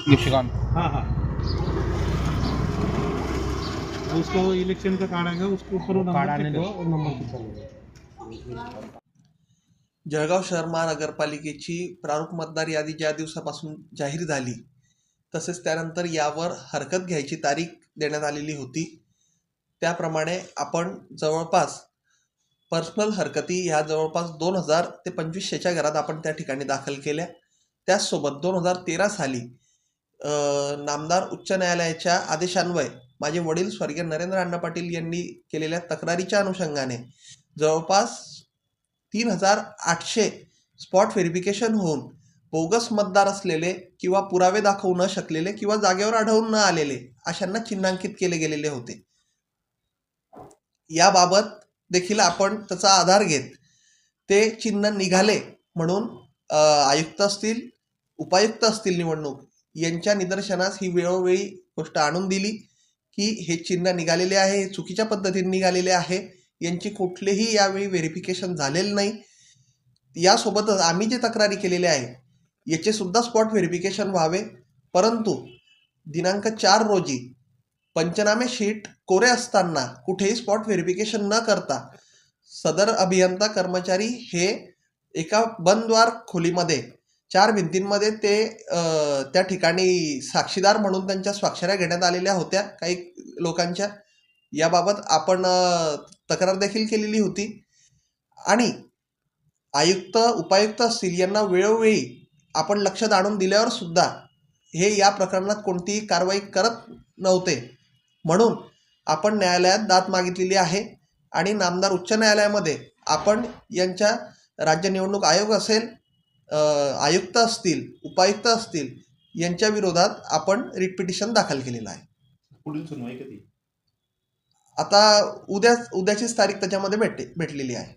निशिकांत। हाँ हाँ, उसका वो इलेक्शन का कार्ड आएगा, उसके ऊपर वो नंबर चेक करो और नंबर चेक करो। जळगाव शहर महानगरपालिकेची प्रारूप मतदार यादी ज्या दिवसापासून जाहीर झाली, तसेच त्यानंतर यावर हरकत घ्यायची तारीख देण्यात आलेली होती, त्याप्रमाणे आपण जवळपास पर्सनल हरकती ह्या जवळपास 2000 ते 2500च्या घरात आपण त्या ठिकाणी दाखल केल्या। त्याचसोबत 2013 साली नामदार उच्च न्यायालयाच्या आदेशान्वये माझे वडील स्वर्गीय नरेंद्र अण्णा पाटील यांनी केलेल्या तक्रारीच्या अनुषंगाने जवळपास 3800 स्पॉट व्हेरिफिकेशन होऊन बोगस मतदार असलेले किंवा पुरावे दाखवू न शकलेले किंवा जागेवर आढळून न आलेले अशांना चिन्हांकित केले गेलेले होते। याबाबत देखील आपण त्याचा आधार घेत ते चिन्ह निघाले म्हणून आयुक्त असतील, उपायुक्त असतील निवडणूक यांच्या निदर्शनास ही वेळोवेळी गोष्ट आणून दिली की हे चिन्ह निघालेले आहे, हे चुकीच्या पद्धतीने निघालेले आहे, यांची कुठलेही यावेळी व्हेरिफिकेशन झालेलं नाही। यासोबतच आम्ही जे तक्रारी केलेल्या आहे याचे सुद्धा स्पॉट व्हेरिफिकेशन व्हावे, परंतु दिनांक 4 रोजी पंचनामे शीट कोरे असताना कुठेही स्पॉट व्हेरिफिकेशन न करता सदर अभियंता कर्मचारी हे एका बंदद्वार खोलीमध्ये 4 भिंतींमध्ये ते त्या ठिकाणी साक्षीदार म्हणून त्यांच्या स्वाक्षऱ्या घेण्यात आलेल्या होत्या काही लोकांच्या। याबाबत आपण तक्रार देखील केलेली होती आणि आयुक्त उपायुक्त असतील यांना वेळोवेळी आपण लक्षात आणून दिल्यावर सुद्धा हे या प्रकरणात कोणतीही कारवाई करत नव्हते, म्हणून आपण न्यायालयात दाद मागितलेली आहे आणि नामदार उच्च न्यायालयामध्ये आपण यांच्या राज्य निवडणूक आयोग असेल, आयुक्त असतील, उपायुक्त असतील यांच्या विरोधात आपण रिट पिटिशन दाखल केलेलं आहे। पुढील सुनवाई कधी? आता उद्याचीच तारीख त्याच्यामध्ये भेटलेली आहे।